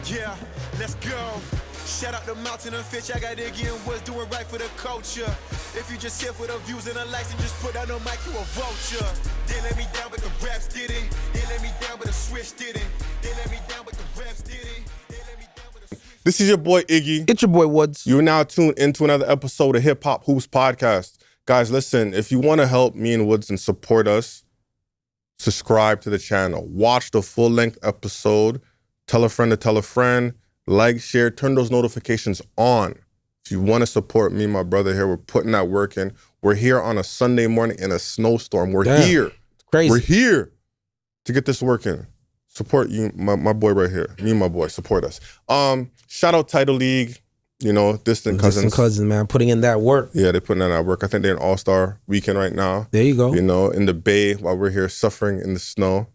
Yeah, let's go. Shout out to Mountain and Fish. I got Iggy and Woods doing right for the culture. If you just here for the views and the likes and just put out no mic, you a vulture. They let me down, but the raps did it. They let me down, but the switch did it. They let me down, but the raps did it. They let me down, but the switch. This is your boy Iggy. It's your boy Woods. You're now tuned into another episode of Hip Hop Hoops Podcast. Guys, listen, if you want to help me and Woods and support us, subscribe to the channel. Watch the full-length episode. Tell a friend to tell a friend. Like, share, turn those notifications on. If you want to support me and my brother here, we're putting that work in. We're here on a Sunday morning in a snowstorm. We're here. It's crazy. We're here to get this working. Support you, my boy right here. Me and my boy, support us. Shout out Title League, you know, distant cousins. Distant cousins, man, putting in that work. Yeah, they're putting in that work. I think they're in All-Star weekend right now. There you go. You know, in the Bay while we're here suffering in the snow.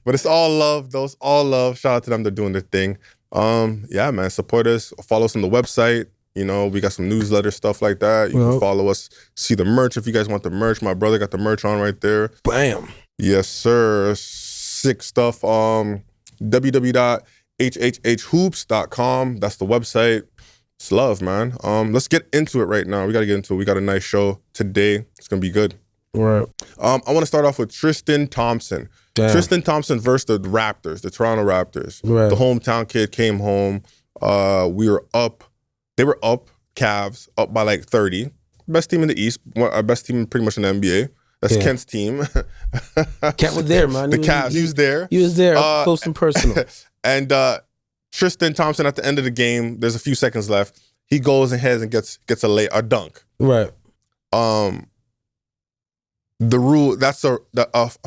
But it's all love, though. It's all love. Shout out to them. They're doing their thing. Yeah, man, support us. Follow us on the website. You know, we got some newsletter stuff like that. You can follow us. See the merch if you guys want the merch. My brother got the merch on right there. Bam. Yes, sir. Sick stuff. www.hhhoops.com. That's the website. It's love, man. Let's get into it right now. We got to get into it. We got a nice show today. It's going to be good. Right. I want to start off with Tristan Thompson. Damn. Tristan Thompson versus the Raptors, the Toronto Raptors. Right. The hometown kid came home. We were up. They were up, Cavs, up by like 30. Best team in the East. Best team pretty much in the NBA. That's Kent's team. Kent was there, man. The Cavs, he was there. He was there, up close and personal. And Tristan Thompson, at the end of the game, there's a few seconds left. He goes ahead and gets a dunk. Right. The rule, that's a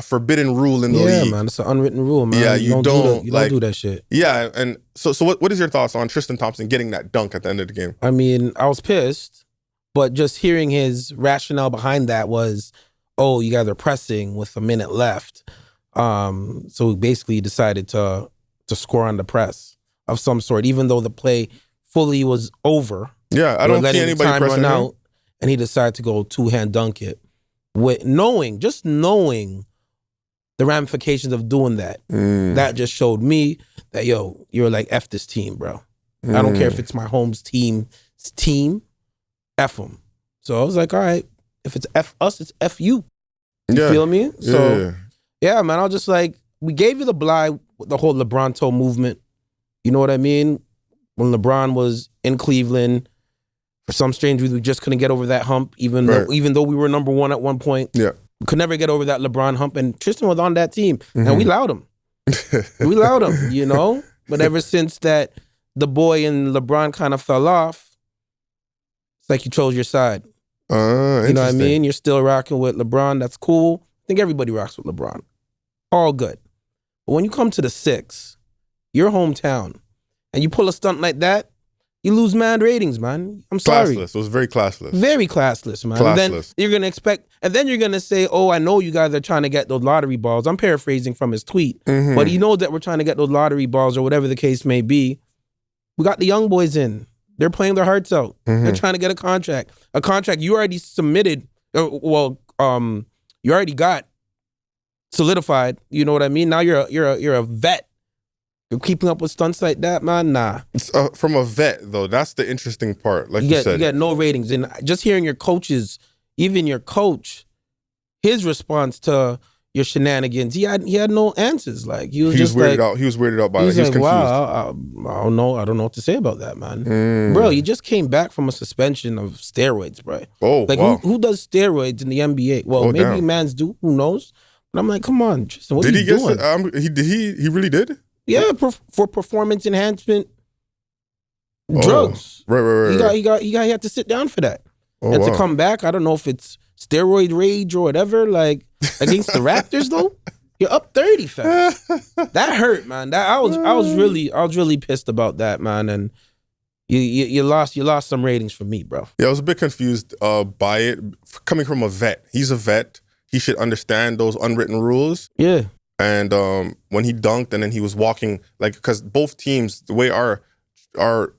forbidden rule in the league. Yeah, man, it's an unwritten rule, man. Yeah, you don't do that shit. Yeah, and so what is your thoughts on Tristan Thompson getting that dunk at the end of the game? I mean, I was pissed, but just hearing his rationale behind that was, oh, you guys are pressing with a minute left. So basically he decided to score on the press of some sort, even though the play fully was over. Yeah, I don't see anybody time pressing run him. out, and he decided to go two-hand dunk it. With knowing the ramifications of doing that, that just showed me that, yo, you're like, F this team, bro. I don't care if it's my home's team, F them. So I was like, all right, if it's F us, it's F you. You feel me? So, yeah, man, I was just like, we gave you the blind with the whole LeBron toe movement. You know what I mean? When LeBron was in Cleveland, for some strange reason, we just couldn't get over that hump, even though we were number one at one point. Yeah. We could never get over that LeBron hump, and Tristan was on that team, and we allowed him. We allowed him, you know? But ever since that, the boy and LeBron kind of fell off, it's like you chose your side. You know what I mean? You're still rocking with LeBron. That's cool. I think everybody rocks with LeBron. All good. But when you come to the 6, your hometown, and you pull a stunt like that, you lose mad ratings, man. I'm sorry. Classless. It was very classless. Very classless, man. Classless. And then you're gonna expect, and then you're gonna say, "Oh, I know you guys are trying to get those lottery balls." I'm paraphrasing from his tweet, but he knows that we're trying to get those lottery balls or whatever the case may be. We got the young boys in. They're playing their hearts out. They're trying to get a contract. A contract you already submitted. You already got solidified. You know what I mean? Now you're a vet. You're keeping up with stunts like that, man? Nah. It's, from a vet, though, that's the interesting part. Like you said. You get no ratings. And just hearing your coaches, even your coach, his response to your shenanigans, he had no answers. Like he was weirded out. He was weirded out by it. He was confused. Wow, I don't know what to say about that, man. Bro, you just came back from a suspension of steroids, bro. Oh, like wow. who does steroids in the NBA? Well, maybe mans do. Who knows? But I'm like, come on, Tristan, what are you doing? He really did? Yeah, for performance enhancement drugs. Right. He had to sit down for that. To come back, I don't know if it's steroid rage or whatever, like against the Raptors though. You're up 30, fam. That hurt, man. I was really pissed about that, man. And you lost some ratings for me, bro. Yeah, I was a bit confused by it. Coming from a vet. He's a vet. He should understand those unwritten rules. Yeah. And when he dunked and then he was walking, like, because both teams, the way our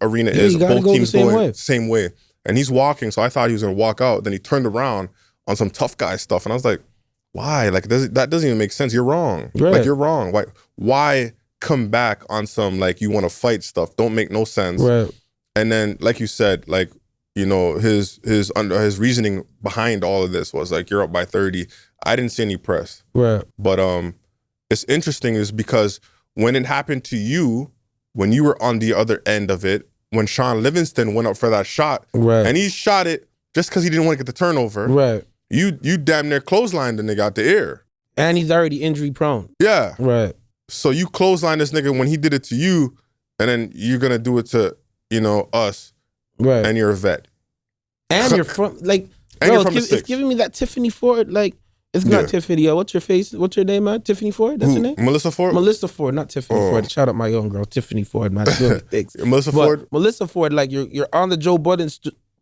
arena is, both teams going the same way. And he's walking, so I thought he was going to walk out. Then he turned around on some tough guy stuff. And I was like, why? Like that doesn't even make sense. You're wrong. Right. Like you're wrong. Why come back on some like you want to fight stuff? Don't make no sense. Right. And then, like you said, like, you know, his reasoning behind all of this was like, you're up by 30. I didn't see any press. Right. But it's interesting is because when it happened to you, when you were on the other end of it, when Sean Livingston went up for that shot, Right. and he shot it just because he didn't want to get the turnover, Right. you damn near clotheslined the nigga out the air. And he's already injury prone. Yeah. Right. So you clotheslined this nigga when he did it to you, and then you're gonna do it to, you know, us, Right. and you're a vet. And you're from like, And bro, you're from the it's six. giving me that Tiffany Ford. Like, it's not Yeah. Tiffany. What's your face? What's your name, man? Tiffany Ford. That's Who, her name. Melissa Ford? Melissa Ford, not Tiffany Oh. Ford. Shout out my own girl, Tiffany Ford, man. Doing things. Melissa But Ford? Melissa Ford, like you're on the Joe Budden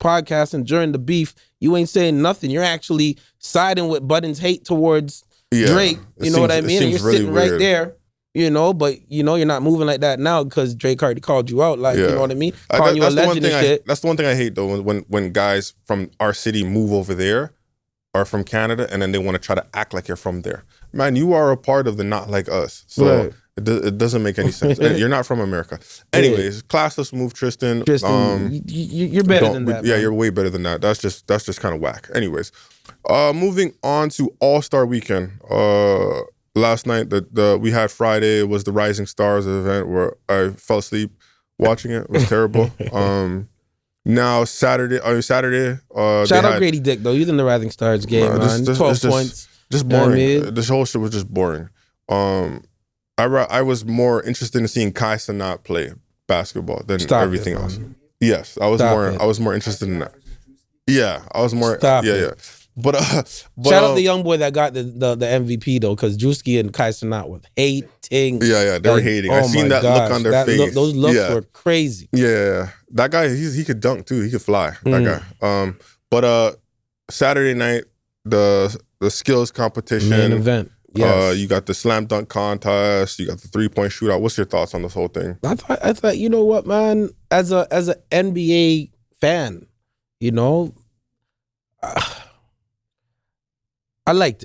podcast, and during the beef, you ain't saying nothing. You're actually siding with Budden's hate towards Yeah. Drake. You know what I mean? And you're really sitting weird. right there. You know, but you know you're not moving like that now because Drake already called you out. Like, you know what I mean? Calling you a legend and shit. That's the one thing I hate though, when guys from our city move over there or from Canada and then they want to try to act like you're from there. Man, you are a part of the not like us. So Right. it doesn't make any sense. You're not from America. Anyways, classless move, Tristan. You're better than that. Yeah, man. you're way better than that. That's just kind of whack. Anyways, moving on to All-Star Weekend. Last night, we had Friday. It was the Rising Stars event where I fell asleep watching it. It was terrible. Now Saturday. Shout out Grady Dick though. He's in the Rising Stars game, man. 12 points. Just You know what I boring. mean? This whole shit was just boring. I was more interested in seeing Kai Cenat play basketball than Stop everything it, else. man. Yes, I was Stop more interested in that. Yeah, I was more. Stop yeah, it. yeah. But Shout out the young boy that got the MVP though, because Drewski and Kai Cenat were hating. Yeah, they were hating. I seen my that look gosh, on their face. those looks Yeah. were crazy. Yeah, that guy, he could dunk too. He could fly. That guy. But Saturday night, the skills competition, Main event. Yes. you got the slam dunk contest. You got the 3-point shootout. What's your thoughts on this whole thing? I thought, you know what, man? As a NBA fan, you know, I liked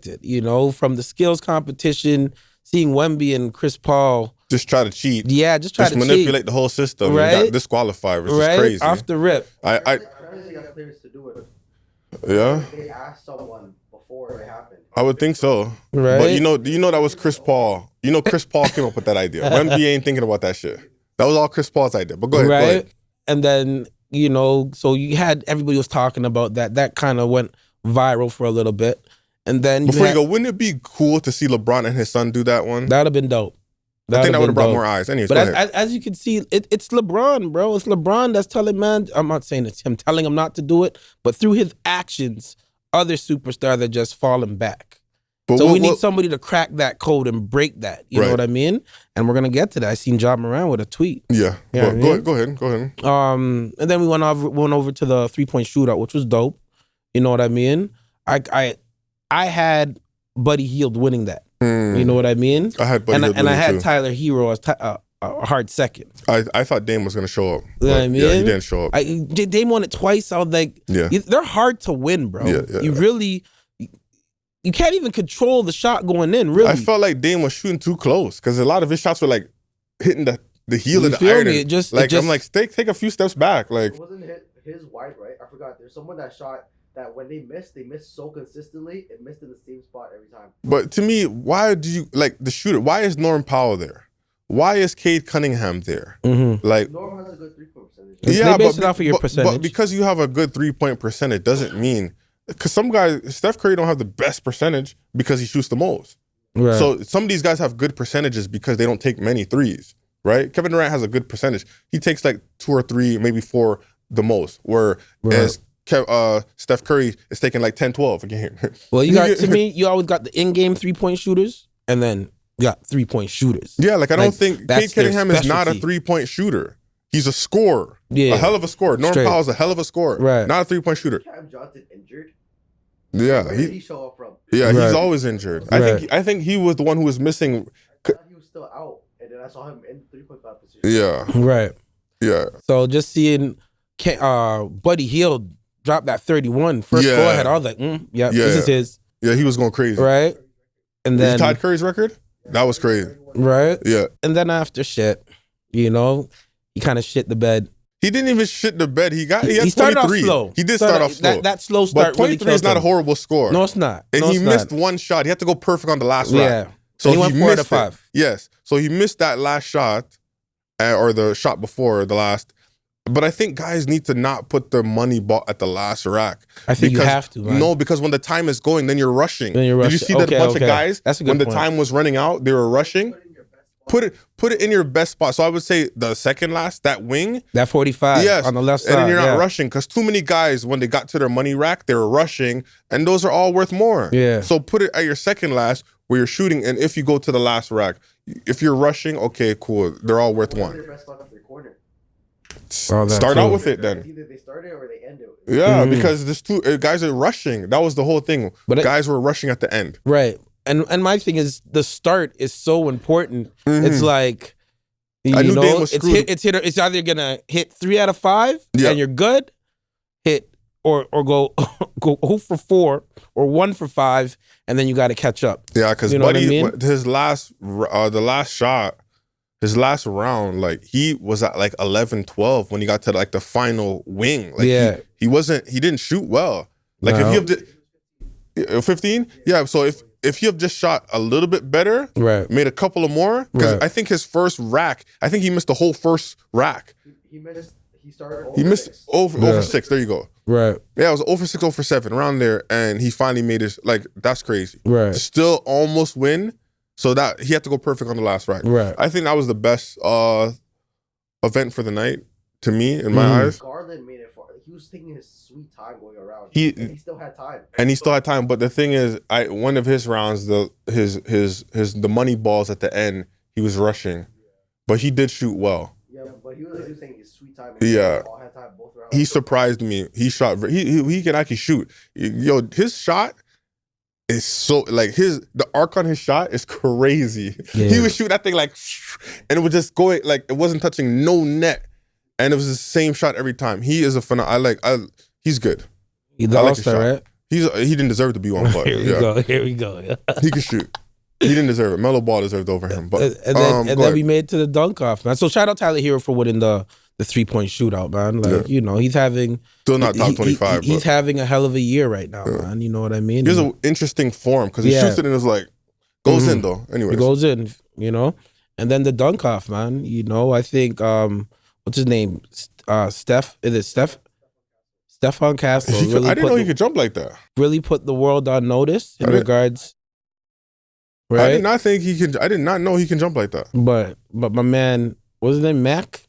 it. You know, from the skills competition, seeing Wemby and Chris Paul. Just try to cheat. Yeah, just try to manipulate cheat. the whole system. Right? And got disqualified, which is crazy. Off the rip. I They got players to do it. yeah, They asked someone before it happened. I would think so. Right. But you know that was Chris Paul. You know Chris Paul came up with that idea. Wemby ain't thinking about that shit. That was all Chris Paul's idea. But go ahead. Right. Go ahead. And then, you know, so you had everybody was talking about that. That kind of went viral for a little bit. And then Before you go, wouldn't it be cool to see LeBron and his son do that one? that'd have been dope. I think that would have brought dope. more eyes. Anyways, But go as, ahead. as you can see, it's LeBron, bro. It's LeBron that's telling man. I'm not saying it's him telling him not to do it, but through his actions, other superstars are just falling back. But So what- we need what- somebody to crack that code and break that. You know Right. what I mean? And we're gonna get to that. I seen Ja Morant with a tweet. Yeah. Yeah, Go yeah. ahead. Go ahead. And then we went over to the 3-point shootout, which was dope. You know what I mean? I had Buddy Hield winning that. You know what I mean? I had Buddy and Hield I winning had too. Tyler Hero as a hard second. I thought Dame was gonna show up. You know what I but mean? Yeah, he didn't show up. Dame won it twice. I was like, Yeah. they're hard to win, bro. Yeah. You really, you can't even control the shot going in, really. I felt like Dame was shooting too close because a lot of his shots were like hitting the heel You of the feel iron. me? and, It just- I'm like, take a few steps back. Like, It wasn't his wide, right? I forgot. There's someone that shot that when they missed so consistently, it missed in the same spot every time. but to me, why do you like the shooter? Why is Norm Powell there? Why is Cade Cunningham there? Like, Norm has a good 3-point percentage. They base it off of your but percentage. because you have a good 3-point percentage doesn't mean because some guys, Steph Curry don't have the best percentage because he shoots the most. Right. So some of these guys have good percentages because they don't take many threes, right? Kevin Durant has a good percentage. He takes like 2 or 3, maybe 4 the most. Whereas Steph Curry is taking like 10, 12 a game. Well, you got to me, you always got the in-game 3-point shooters, and then you got 3-point shooters. Yeah, like I don't think that's Cade Cunningham their is not a specialty. 3-point shooter. He's a scorer. Yeah. A hell of a scorer. Norm Straight. Powell's a hell of a scorer. Right. Not a 3-point shooter. Cam Johnson injured. Yeah. Where did he show up from? Yeah, Right. he's always injured. Right. I think he was the one who was missing. I thought he was still out, and then I saw him in the 3-point position. Yeah. Right. Yeah. So just seeing Buddy Hield drop that 31 first Yeah. go ahead, I was like, this is his. Yeah, he was going crazy. right? And He then tied Curry's record? That was crazy. right, Yeah. and then after shit, you know, he kind of shit the bed. He didn't even shit the bed. He had He started off 23. slow. He did start off slow. That slow but start 23 really is not a killed him. horrible score. No, it's not. And No, he it's missed not. one shot. He had to go perfect on the last rack. Yeah. So And he went 4 out of missed it. 5. Yes. So he missed that last shot, or the shot before the last. But I think guys need to not put their money ball at the last rack. I think you have to, man. No, because when the time is going, then you're rushing. Then you're Did you rushing. see that Okay, a bunch okay. of guys, That's a good when the point. time was running out, they were rushing? Put it in your best spot. So I would say the second last, that wing. That 45 Yes. on the left side. And then you're not yeah. rushing, because too many guys, when they got to their money rack, they were rushing, and those are all worth more. Yeah. So put it at your second last where you're shooting, and if you go to the last rack, if you're rushing, okay, cool. They're all worth What's one. their best spot off their corner? Oh, that Start too. out with it then. It's either they start it or they end it. Yeah, Mhm. because there's two guys are rushing. That was the whole thing. But Guys were rushing at the end. Right. And my thing is the start is so important. It's like I knew Dame was screwed. it's either gonna hit 3 out of 5 Yeah. and you're good, hit or go go 0 for 4 or 1 for 5, and then you got to catch up. Yeah, because You know what I Buddy, mean? his last, the last shot, his last round, like he was at like 11-12 when he got to like the final wing. Like Yeah. he didn't shoot well. Like No. if you have 15, yeah. So if you have just shot a little bit better, Right. made a couple of more, because Right. I think his first rack, I think he missed the whole first rack. He missed. He started. He missed over Yeah. 6. There you go. Right. Yeah, it was over 6, over 7, around there, and he finally made his, like, that's crazy. Right. Still almost win, so that he had to go perfect on the last rack. Right. I think that was the best event for the night to me, in my Mm. eyes. Garland made it far. He was taking his sweet time going around. He- And he still had time. And he still had time, but the thing is, one of his rounds, the money balls at the end, he was rushing, but he did shoot well. Yeah, but he was taking his sweet time. Yeah. All had time both rounds. He surprised me. He shot. He can actually shoot. Yo, his shot is so like the arc on his shot is crazy. Yeah. He would shoot that thing like, and it was just going like it wasn't touching no net, and it was the same shot every time. He is a phenomenal. He's good. He's the I like his all-star, shot. right? He didn't deserve to be one, but Here we yeah, go. Here we go. Yeah. he could shoot. He didn't deserve it. Melo Ball deserved over him, but And go then ahead. we made it to the dunk off, man. So shout out Tyler Hero for winning the 3-point shootout, man. Like, you know, he's having Still not top 25. He's but having a hell of a year right now, man. You know what I mean? he has an interesting form because he Yeah. shoots it and it's like goes in Mhm. though. Anyways, He goes in, you know, and then the dunk off, man. You know, I think what's his name? Steph? Is it Steph? Stephon Castle. I didn't know he could jump like that. really put the world on notice in I didn't- regards. I Right, did not think he can. I did not know he can jump like that. but my man, what's his name? Mac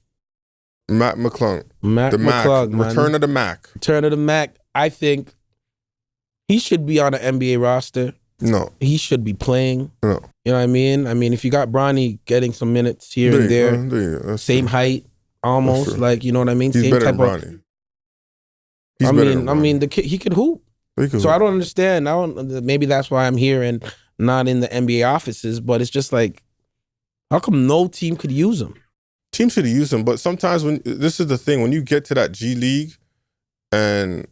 Matt McClung, Mac the Mac, McClung, man. Return of the Mac. Return of the Mac. I think he should be on an NBA roster. No, He should be playing. no. You know what I mean? I mean, if you got Bronny getting some minutes here and there, That's same true. height, almost true. like, you know what I mean? He's Same better type than of. Bronny. He's better than I Bronny. mean, the kid, he could hoop. He could So hoop. I don't understand. Maybe that's why I'm here and not in the NBA offices. But it's just like, how come no team could use him? Teams should use him, but sometimes this is the thing, when you get to that G League and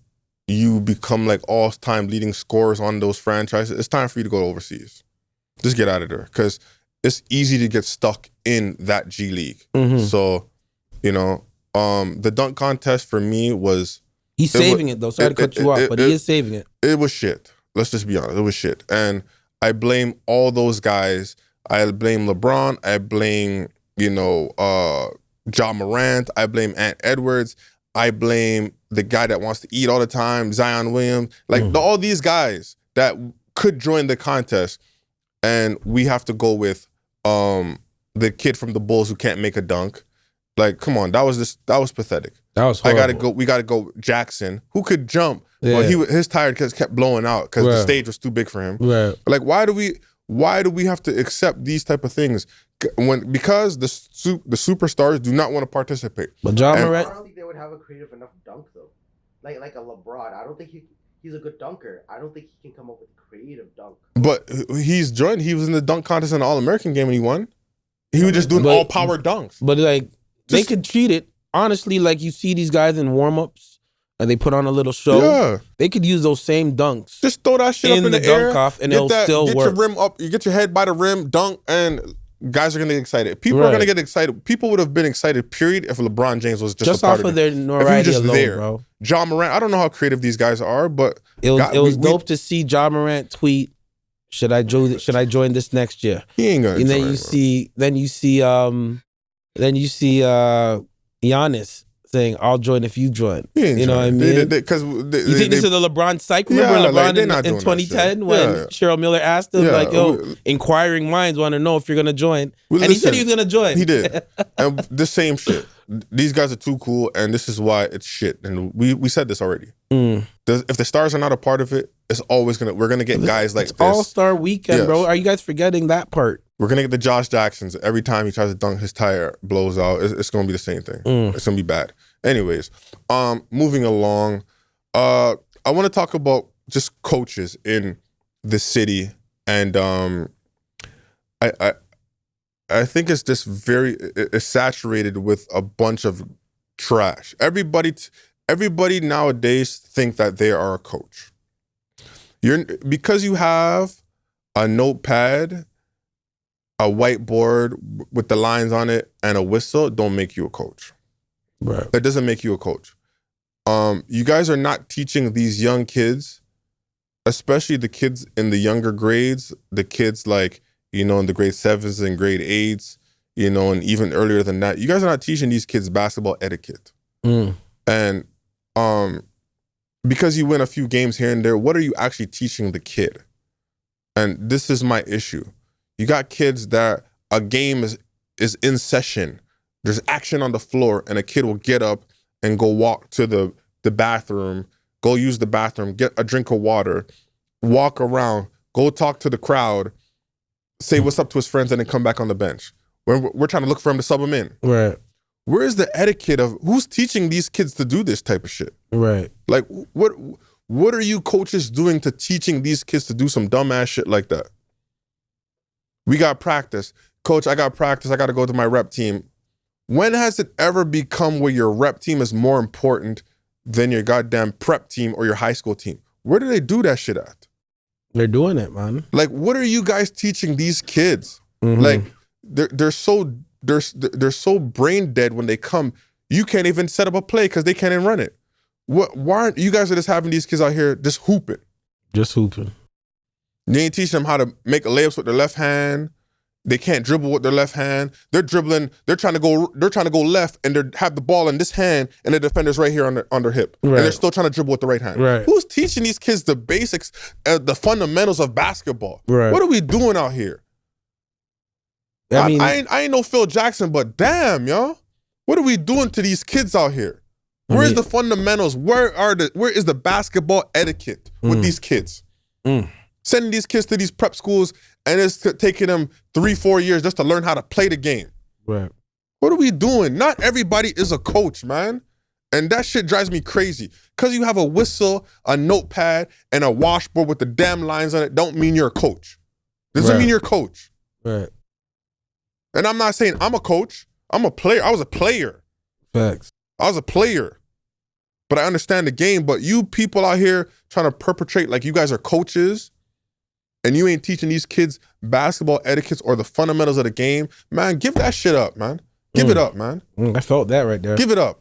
you become like all-time leading scorers on those franchises, it's time for you to go overseas. Just get out of there, because it's easy to get stuck in that G League. Mhm. So, you know, the dunk contest for me was. He's It wa- saving it though. Sorry to cut you off, but he is saving it. It was shit. Let's just be honest. It was shit. And I blame all those guys. I blame LeBron. I blame, Ja Morant. I blame Ant Edwards. I blame the guy that wants to eat all the time, Zion Williams. Like all these guys that could join the contest. And we have to go with the kid from the Bulls who can't make a dunk. Like, come on, that was pathetic. That was We horrible. gotta go Jackson, who could jump, Yeah. but his tire kept blowing out because the Right. stage was too big for him. Right. Like, why do we have to accept these type of things because the superstars do not want to participate? But John And- Morant, I don't think they would have a creative enough dunk though. Like a LeBron, I don't think he's a good dunker. I don't think he can come up with a creative dunk. But he was in the dunk contest in the All-American game and he won. He was just doing But- all power dunks. but like they Just- could treat it honestly like you see these guys in warm-ups and they put on a little show. Yeah. They could use those same dunks. Just throw that shit in up in the the air. dunk off, and get it'll still get work. your rim up. You get your head by the rim, dunk, and guys are gonna get excited. People are Right. gonna get excited. People would have been excited, period, if LeBron James was just a part off of of their it. notoriety just alone, there. bro. John Morant, I don't know how creative these guys are, but It was we- dope to see John Morant tweet, Should I join this next year? he ain't gonna. And then join, you see Giannis saying, "I'll join if you join." He ain't You know what I joining. mean? Because You think this is the LeBron cycle? Remember Yeah, like, LeBron they're not in doing that 2010 shit. when Yeah. Cheryl Miller asked him, Yeah, like, "Yo, inquiring minds want to know if you're gonna join," Well, and he said listen, he was gonna join. He did. And the same shit. These guys are too cool, and this is why it's shit. And we said this already. If the stars are not a part of it, it's always we're gonna get guys like It's this. All-Star Weekend, Yes. bro. Are you guys forgetting that part? We're gonna get the Josh Jacksons. Every time he tries to dunk, his tire blows out. It's gonna be the same thing. It's gonna be bad. Anyways, moving along. I want to talk about just coaches in the city, and I think it's just it's saturated with a bunch of trash. Everybody nowadays think that they are a coach. Because you have a notepad, a whiteboard with the lines on it, and a whistle, don't make you a coach. Right. That doesn't make you a coach. You guys are not teaching these young kids, especially the kids in the younger grades, the kids like, in the grade 7s and grade 8s, and even earlier than that. You guys are not teaching these kids basketball etiquette. And because you win a few games here and there, what are you actually teaching the kid? And this is my issue. You got kids that a game is in session. There's action on the floor, and a kid will get up and go walk to the bathroom, go use the bathroom, get a drink of water, walk around, go talk to the crowd, say what's up to his friends, and then come back on the bench. We're trying to look for him to sub him in. Right. Where is the etiquette of who's teaching these kids to do this type of shit? Right. Like, what are you coaches doing to teaching these kids to do some dumbass shit like that? We got practice. Coach, I got practice. I got to go to my rep team. When has it ever become where your rep team is more important than your goddamn prep team or your high school team? Where do they do that shit at? They're doing it, man. Like, what are you guys teaching these kids? Like, they're so brain dead when they come. You can't even set up a play because they can't even run it. Why aren't you guys are just having these kids out here just hooping? Just hooping. You ain't teaching them how to make layups with their left hand. They can't dribble with their left hand. They're dribbling. They're trying to go left, and they have the ball in this hand, and the defender's right here on their hip, Right. and they're still trying to dribble with the right hand. Right. Who's teaching these kids the basics, the fundamentals of basketball? Right. What are we doing out here? I mean, I ain't no Phil Jackson, but damn, y'all, what are we doing to these kids out here? Where's the fundamentals? Where is the basketball etiquette with these kids? Sending these kids to these prep schools, and it's taking them 3-4 years just to learn how to play the game. right. What are we doing? Not everybody is a coach, man. And that shit drives me crazy. Because you have a whistle, a notepad, and a washboard with the damn lines on it don't mean you're a coach. Doesn't Right. mean you're a coach. Right. And I'm not saying I'm a coach. I'm a player. I was a player. Facts. I was a player. But I understand the game. But you people out here trying to perpetrate like you guys are coaches and you ain't teaching these kids basketball etiquettes or the fundamentals of the game, man, give that shit up, man. Give it up, man. I felt that right there. Give it up.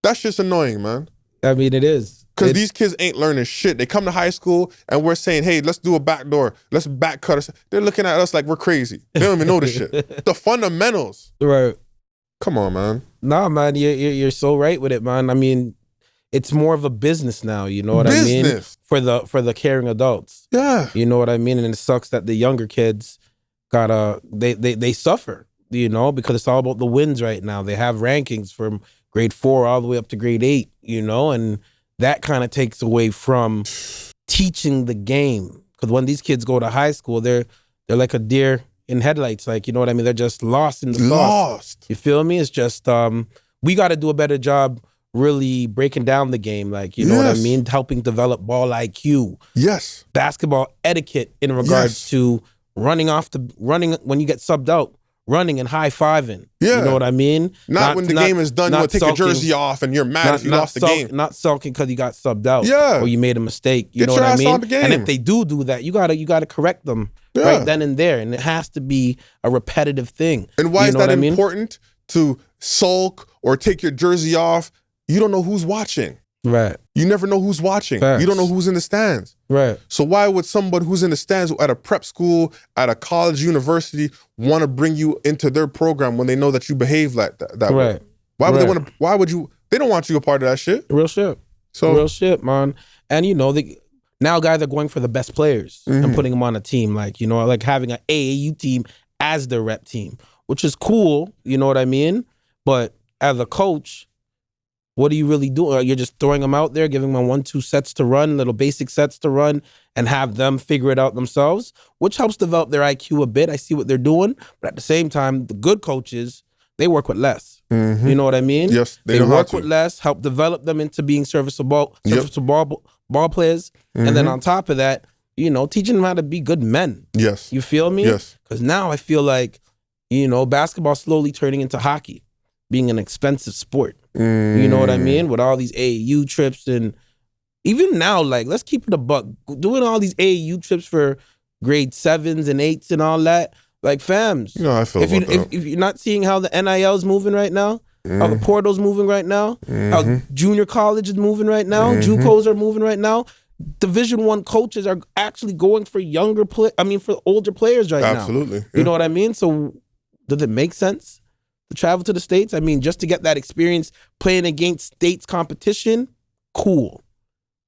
That shit's annoying, man. I mean, it is. Because these kids ain't learning shit. They come to high school and we're saying, hey, let's do a backdoor. Let's back cut us. They're looking at us like we're crazy. They don't even know the shit. The fundamentals. Right. Come on, man. Nah, man, you're so right with it, man. I mean, it's more of a business now. You know what I mean? Business. For the caring adults. Yeah. You know what I mean? And it sucks that the younger kids they suffer. You know, because it's all about the wins right now. They have rankings from grade 4 all the way up to grade 8. You know, and that kind of takes away from teaching the game. Because when these kids go to high school, they're like a deer in headlights. Like, you know what I mean? They're just lost in the sauce. Lost. You feel me? It's just we got to do a better job really breaking down the game. Like, you know what I Yes. mean? Helping develop ball IQ, Yes. basketball etiquette in regards Yes. to running when you get subbed out, running and high-fiving. Yeah. You know what I mean? Not when the game is done, you want to take sulking. your jersey off and you're mad if you lost the game. Not sulking because you got subbed out. Yeah. Or you made a mistake. You Get know your what I ass mean? on the game. And if they do that, you gotta correct them right then and there. And it has to be a repetitive thing. And why you is know that what I mean? important to sulk or take your jersey off? You don't know who's watching. Right. You never know who's watching. Facts. You don't know who's in the stands. Right. So why would somebody who's in the stands at a prep school, at a college, university, want to bring you into their program when they know that you behave like that way? Right. Why would they Right. want to? Why would you? They don't want you a part of that shit. Real shit. So Real shit, man. And now guys are going for the best players and putting them on a team, like having an AAU team as their rep team, which is cool. You know what I mean? But as a coach, what are you really doing? You're just throwing them out there, giving them 1-2 sets to run, little basic sets to run, and have them figure it out themselves, which helps develop their IQ a bit. I see what they're doing, but at the same time, the good coaches, they work with less. You know what I mean? Yes, they know work how to. with less, help develop them into being serviceable ball players, and then on top of that, teaching them how to be good men. Yes. You feel me? Yes. Because now I feel like, basketball slowly turning into hockey, being an expensive sport. You know what I mean? With all these AAU trips, and even now, like, let's keep it a buck. Doing all these AAU trips for grade 7s and 8s and all that, like, fams. You know how I feel if about that. If you're not seeing how the NIL is moving right now, how the portal's moving right now, how junior college is moving right now, JUCOs are moving right now. Division I coaches are actually going for for older players right now. Absolutely. You know what I mean? So does it make sense to travel to the States? I mean, just to get that experience playing against States competition, cool.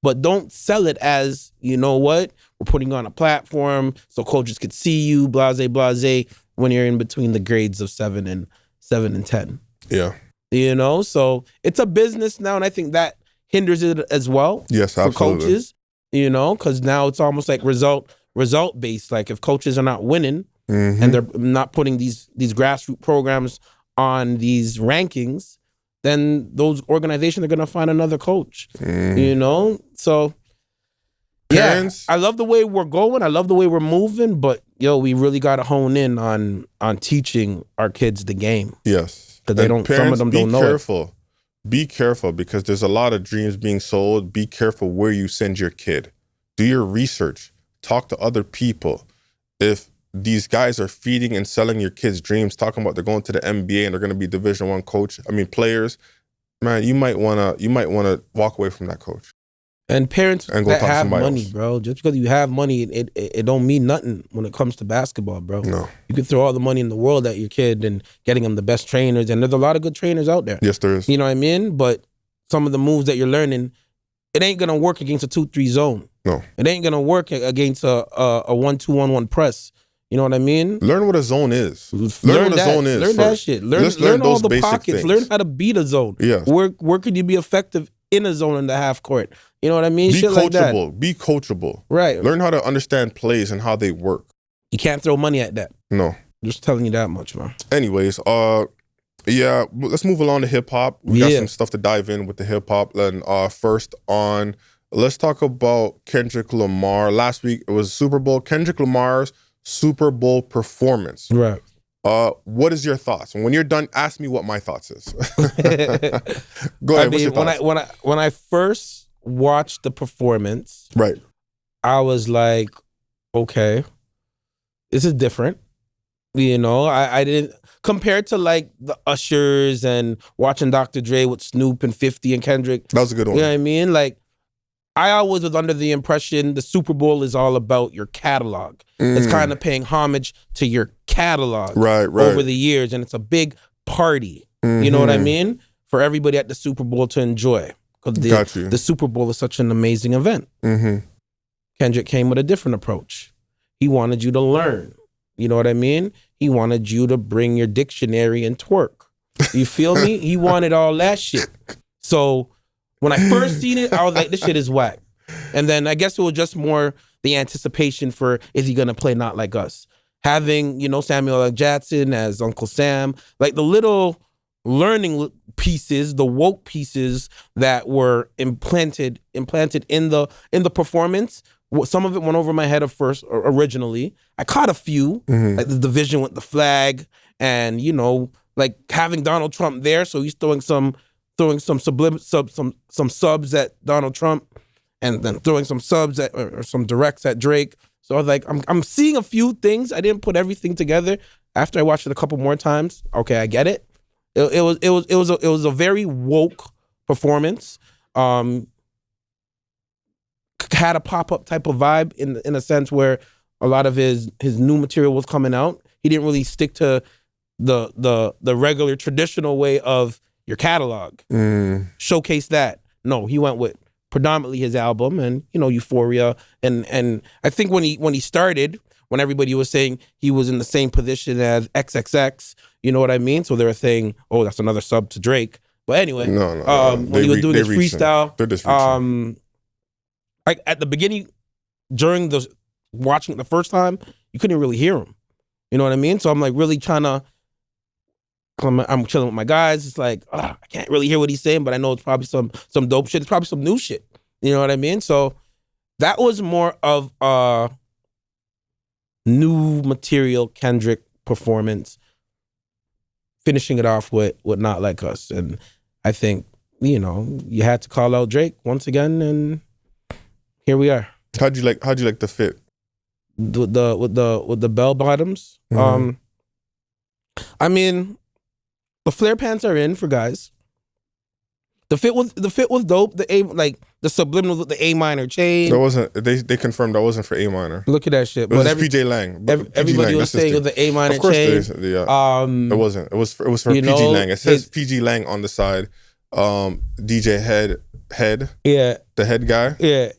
But don't sell it as, you know what, we're putting on a platform so coaches could see you, blase, blase, when you're in between the grades of 7 and 10. Yeah. So it's a business now, and I think that hinders it as well. Yes, for absolutely. coaches, because now it's almost like result based. Like if coaches are not winning and they're not putting these grassroots programs on these rankings, then those organizations are going to find another coach. So Parents, I love the way we're going. I love the way we're moving, but we really got to hone in on teaching our kids the game. Yes. Because some of them don't know it. Be careful, because there's a lot of dreams being sold. Be careful where you send your kid. Do your research. Talk to other people. If these guys are feeding and selling your kids' dreams, talking about they're going to the NBA and they're going to be Division I players, man, you might wanna walk away from that coach. And parents And go that talk to have somebody money, else. bro, just because you have money, it don't mean nothing when it comes to basketball, bro. No. You can throw all the money in the world at your kid and getting them the best trainers, and there's a lot of good trainers out there. Yes, there is. You know what I mean? But some of the moves that you're learning, it ain't gonna work against a 2-3 zone. No. It ain't gonna work against a 1-2-1-1 press. You know what I mean? Learn what a zone is. Learn what a that, zone is. Learn that first. shit. Learn Learn all those the basic pockets. things. Learn how to beat a zone. Yes. Where could you be effective in a zone in the half court? You know what I mean? Be Shit like that. coachable. Be coachable. Right. Learn how to understand plays and how they work. You can't throw money at that. No. Just telling you that much, man. Anyways, let's move along to hip hop. We got Yeah. some stuff to dive in with the hip hop. And first on, let's talk about Kendrick Lamar. Last week it was Super Bowl. Kendrick Lamar's Super Bowl performance. Right. What is your thoughts? And when you're done, ask me what my thoughts is. Go ahead. What's your thoughts? when I first watched the performance, Right. I was like, okay, this is different. I didn't, compared to like the Ushers and watching Dr. Dre with Snoop and 50 and Kendrick. That was a good one. You know what I mean? Like, I always was under the impression the Super Bowl is all about your catalog. It's kind of paying homage to your catalog Right. over the years, and it's a big party. You know what I mean? For everybody at the Super Bowl to enjoy. Got you. The Super Bowl is such an amazing event. Kendrick came with a different approach. He wanted you to learn. You know what I mean? He wanted you to bring your dictionary and twerk. You feel me? He wanted all that shit. So when I first seen it, I was like, this shit is whack. And then I guess it was just more the anticipation for, is he gonna play Not Like Us? Having, Samuel L. Jackson as Uncle Sam, like the little learning pieces, the woke pieces that were implanted in the performance. Some of it went over my head originally. I caught a few, like the division with the flag and like having Donald Trump there, so he's throwing some subs at Donald Trump, and then throwing some subs at or some directs at Drake. So I was like, I'm seeing a few things. I didn't put everything together. After I watched it a couple more times, okay, I get it. It was a very woke performance. Had a pop-up type of vibe in a sense where a lot of his new material was coming out. He didn't really stick to the regular traditional way of your catalog. Showcase that. No, he went with predominantly his album and Euphoria, and I think when he started, when everybody was saying he was in the same position as XXX, you know what I mean? So they were saying, oh, that's another sub to Drake. But anyway, no. When he was doing his freestyle, they're just reaching. Like at the beginning, during watching it the first time, you couldn't really hear him. You know what I mean? So I'm like really trying to. I'm chilling with my guys. It's like I can't really hear what he's saying, but I know it's probably some dope shit. It's probably some new shit. You know what I mean? So that was more of a new material Kendrick performance, finishing it off with Not Like Us. And I think you had to call out Drake once again, and here we are. How'd you like the fit? With the bell bottoms. I mean, the flare pants are in for guys. The fit was dope. The subliminal with the A minor chain. That wasn't. They confirmed that wasn't for A minor. Look at that shit. It was PJ Lang. Everybody was saying it was the A minor chain. Of course, yeah. It wasn't. It was for PG Lang. It says PG Lang on the side. DJ Head. Yeah. The head guy. Yeah.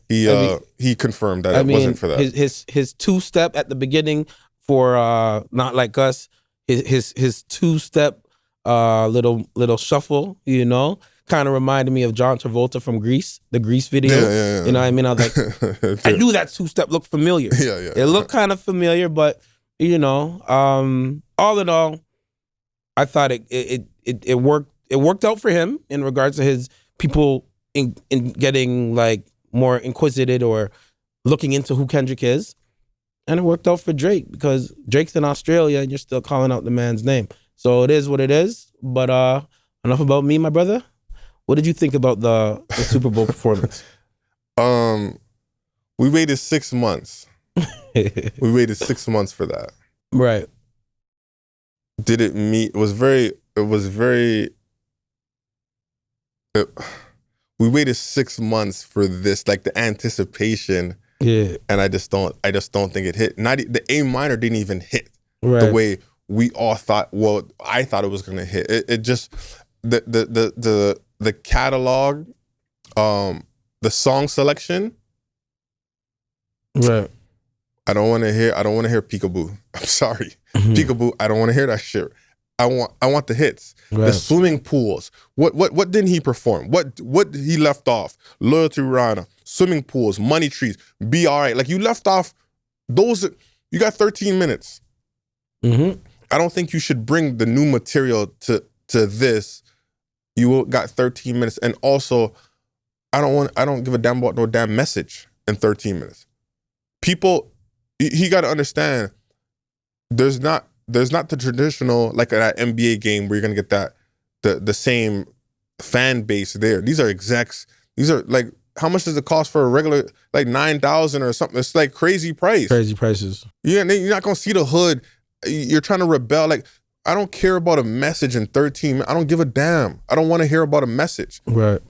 He confirmed that wasn't for that. His 2-step at the beginning for Not Like Us. His 2-step little shuffle, kind of reminded me of John Travolta from Grease, the Grease video. Yeah. You know what I mean? I was like, I knew that 2-step looked familiar. Yeah. It looked kind of familiar, but all in all, I thought it worked. It worked out for him in regards to his people in getting like more inquisitive or looking into who Kendrick is, and it worked out for Drake because Drake's in Australia and you're still calling out the man's name. So it is what it is. But enough about me, my brother. What did you think about the Super Bowl performance? We waited 6 months. We waited 6 months for that. Right. Did it meet? We waited 6 months for this, like the anticipation. Yeah. And I just don't think it hit. The A minor didn't even hit the way we all thought. Well, I thought it was gonna hit. It just the catalog, the song selection. Right. I don't want to hear Peekaboo. I'm sorry, Peekaboo. I don't want to hear that shit. I want the hits. Right. The swimming pools. What didn't he perform? What he left off? Loyalty Rihanna, swimming pools, money trees, be all right. Like you left off those. You got 13 minutes. I don't think you should bring the new material to this. You got 13 minutes, and also, I don't give a damn about no damn message in 13 minutes. People, he got to understand. There's not the traditional, like that NBA game where you're gonna get that the same fan base there. These are execs. These are like, how much does it cost for a regular, like 9,000 or something? It's like crazy price. Crazy prices. Yeah, you're not gonna see the hood. You're trying to rebel. Like, I don't care about a message in 13 minutes. I don't give a damn. I don't want to hear about a message. Right.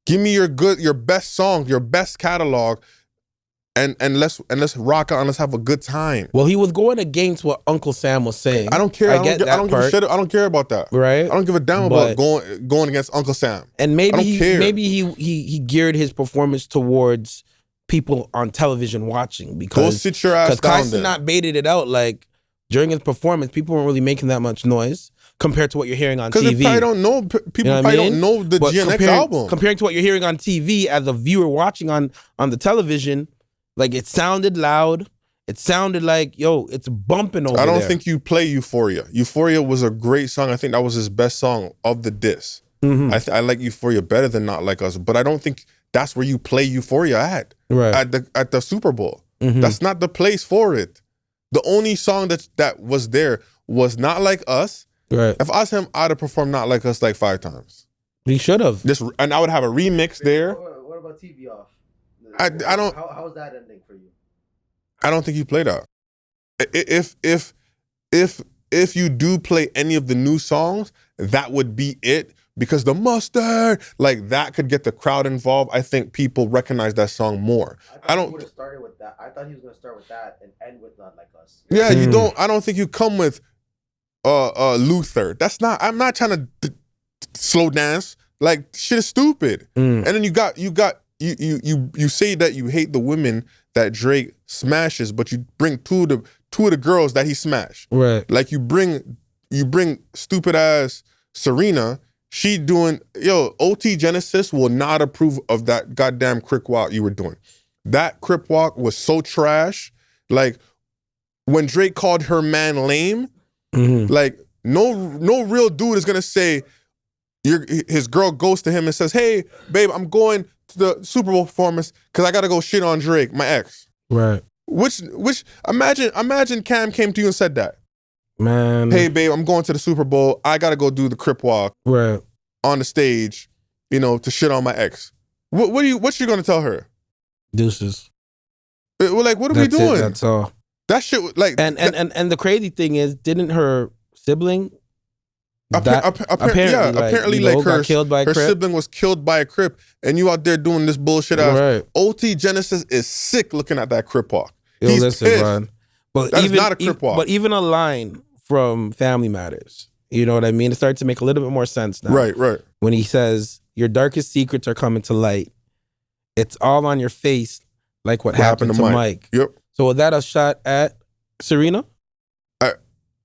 Give me your best song, your best catalog. And let's rock out and let's have a good time. Well, he was going against what Uncle Sam was saying. I don't care. I don't give a shit. I don't care about that. Right. I don't give a damn about going against Uncle Sam. And maybe he geared his performance towards people on television watching, because go sit your ass down. Because Kyson not baited it out. Like during his performance, people weren't really making that much noise compared to what you're hearing on TV. Because they probably don't know. People probably don't know the GNX album. Comparing to what you're hearing on TV as a viewer watching on the television. Like, it sounded loud. It sounded like, yo, it's bumping over there. I don't think you play Euphoria. Euphoria was a great song. I think that was his best song of the diss. I like Euphoria better than Not Like Us, but I don't think that's where you play Euphoria at. Right. At the Super Bowl. That's not the place for it. The only song that was there was Not Like Us. Right. If I was him, I'd have performed Not Like Us like 5 times. He should have. And I would have a remix there. What about TV Off? I don't. How's that ending for you? I don't think you play that. If you do play any of the new songs, that would be it. Because the mustard, like that could get the crowd involved. I think people recognize that song more. I don't. He would have started with that. I thought he was gonna start with that and end with Not Like Us. Yeah, you don't. I don't think you come with Luther. That's not. I'm not trying to slow dance. Like shit is stupid. And then you say that you hate the women that Drake smashes, but you bring two of the girls that he smashed. Right. Like you bring stupid ass Serena. She doing OT Genesis will not approve of that goddamn crip walk you were doing. That crip walk was so trash. Like when Drake called her man lame, like no real dude is gonna say his girl goes to him and says, "Hey, babe, I'm going to the Super Bowl performance because I gotta go shit on Drake, my ex." Right. Which imagine Cam came to you and said that. Man. Hey, babe, I'm going to the Super Bowl. I gotta go do the crip walk on the stage, to shit on my ex. What you gonna tell her? Deuces. Well, like, what are we doing? That's all. That shit, like, and the crazy thing is, didn't her sibling? Apparently, got killed by a her crip? sibling was killed by a crip, and you out there doing this bullshit. Right. OT Genesis is sick looking at that crip walk. He's pissed. man. But that is not a crip walk. But even a line from Family Matters, you know what I mean? It started to make a little bit more sense now. Right. When he says, "Your darkest secrets are coming to light. It's all on your face, like what happened to Mike." Yep. So was that a shot at Serena?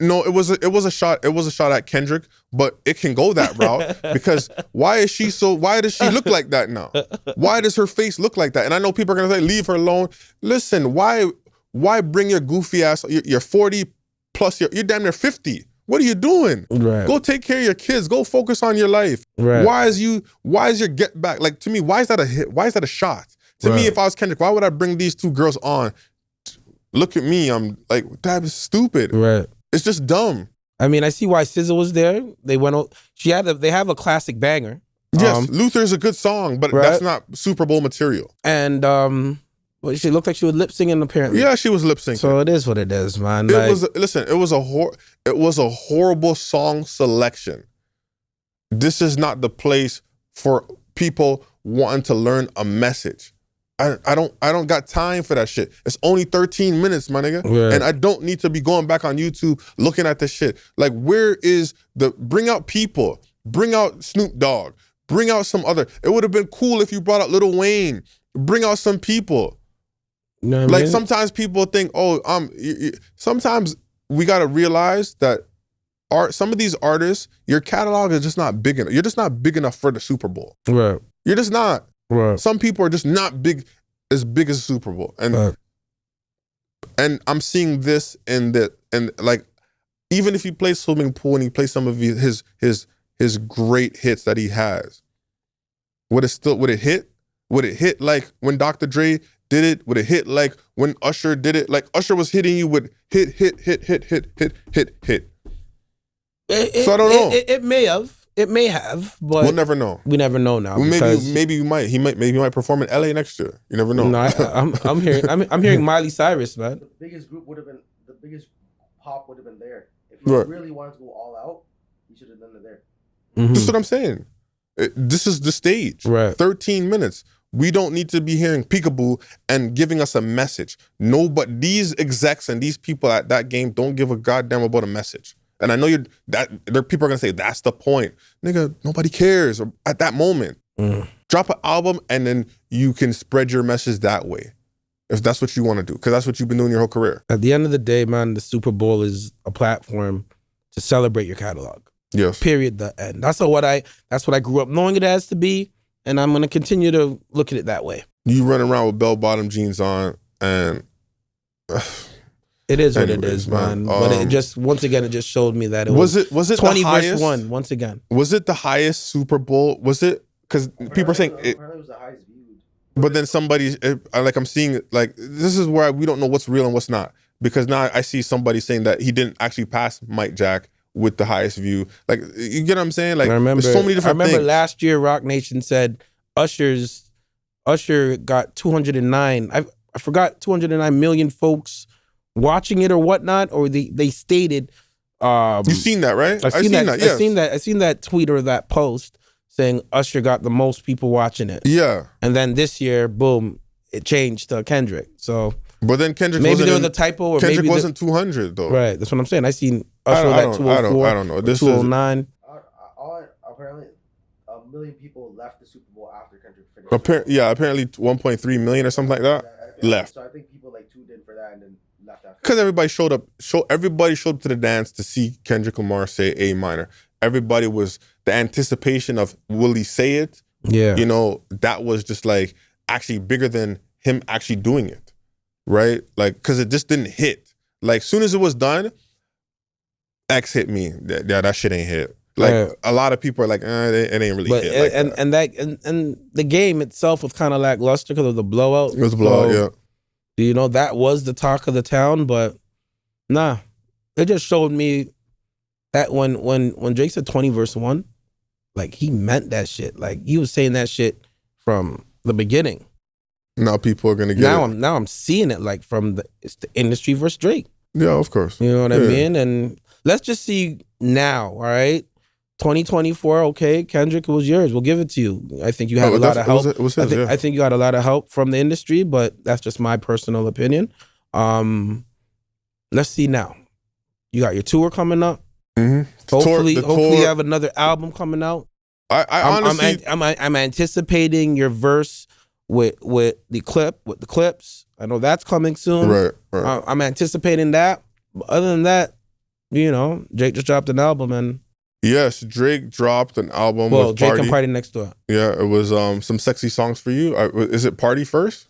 No, it was a shot. It was a shot at Kendrick, but it can go that route because why does she look like that now? Why does her face look like that? And I know people are gonna say, "Leave her alone." Listen, why bring your goofy ass? You're 40 plus. You're damn near 50. What are you doing? Right. Go take care of your kids. Go focus on your life. Right. Why is your get back? Like, to me, why is that a hit? Why is that a shot? To me, if I was Kendrick, why would I bring these two girls on? Look at me. I'm like, that is stupid. Right. It's just dumb. I mean, I see why SZA was there. They went. They have a classic banger. Yes, Luther's a good song, but that's not Super Bowl material. And well, she looked like she was lip singing apparently. Yeah, she was lip syncing. So it is what it is, man. It was a horrible song selection. This is not the place for people wanting to learn a message. I don't got time for that shit. It's only 13 minutes, my nigga. Right. And I don't need to be going back on YouTube looking at this shit. Like, where is bring out people, bring out Snoop Dogg, bring out some other. It would have been cool if you brought out Lil Wayne, bring out some people. You know what I mean? Sometimes people think, sometimes we got to realize that some of these artists, your catalog is just not big enough. You're just not big enough for the Super Bowl. Right. You're just not. Right. Some people are just not as big as Super Bowl, and I'm seeing this and like, even if he plays Swimming Pool and he plays some of his great hits that he has, would it hit? Would it hit like when Dr. Dre did it? Would it hit like when Usher did it? Like Usher was hitting you with hit. So I don't know. It may have. It may have, but we'll never know. We never know now. Maybe he might perform in LA next year. You never know. No, I'm hearing Miley Cyrus, man. The biggest pop would have been there. If he really wanted to go all out, he should have done it there. Mm-hmm. This is what I'm saying. This is the stage. Right. 13 minutes. We don't need to be hearing peekaboo and giving us a message. No, but these execs and these people at that game don't give a goddamn about a message. And I know people are gonna say that's the point, nigga. Nobody cares at that moment. Drop an album and then you can spread your message that way, if that's what you want to do, because that's what you've been doing your whole career. At the end of the day, man, the Super Bowl is a platform to celebrate your catalog. Yes. Period. The end. That's what I grew up knowing it as to be, and I'm gonna continue to look at it that way. You run around with bell-bottom jeans on and. It is what it is, man. But it just, once again, it just showed me that it was 20 versus 1 once again. Was it the highest Super Bowl? Was it? Because people are saying it. Apparently it was the highest viewed. But then I'm seeing, like, this is where we don't know what's real and what's not. because now I see somebody saying that he didn't actually pass Mike Jack with the highest view. Like, you get what I'm saying? Like, there's so many different things. Last year, Rock Nation said Usher got 209. I forgot 209 million folks watching it or whatnot, or they stated. You've seen that, right? I've seen that. Yes. I've seen that tweet or that post saying Usher got the most people watching it. Yeah. And then this year, boom, it changed to Kendrick. So, but then Kendrick maybe there was a typo, or Kendrick maybe wasn't 200 though. Right. That's what I'm saying. I seen Usher at 204. I don't know. This 209. Apparently, 1 million people left the Super Bowl after Kendrick finished. Apparently 1.3 million or something like that left. So I think people like tuned in for that and then left after. Because everybody showed up. Everybody showed up to the dance to see Kendrick Lamar say A minor. Everybody was the anticipation of, will he say it? Yeah. You know, that was just like actually bigger than him actually doing it, right? Like, because it just didn't hit. Like, soon as it was done, X hit me. Yeah, that shit ain't hit. Like, a lot of people are like, it ain't really hit. Like and the game itself was kind of lackluster because of the blowout. It was a blowout, yeah. You know, that was the talk of the town, but nah, it just showed me that when Drake said 20 verse 1, like, he meant that shit. Like, he was saying that shit from the beginning. Now people are gonna get it. Now I'm seeing it, like, it's the industry versus Drake. Yeah, of course. You know what I mean? And let's just see now, all right? 2024, okay, Kendrick, it was yours. We'll give it to you. I think you had a lot of help. I think you got a lot of help from the industry, but that's just my personal opinion. Let's see now. You got your tour coming up. Mm-hmm. Hopefully you have another album coming out. I honestly, I'm anticipating your verse with the clips. I know that's coming soon. Right. I'm anticipating that. But other than that, you know, Drake just dropped an album and. Yes, Drake dropped an album with Drake and PartyNextDoor. Yeah, it was some sexy songs for you. Is it Party first?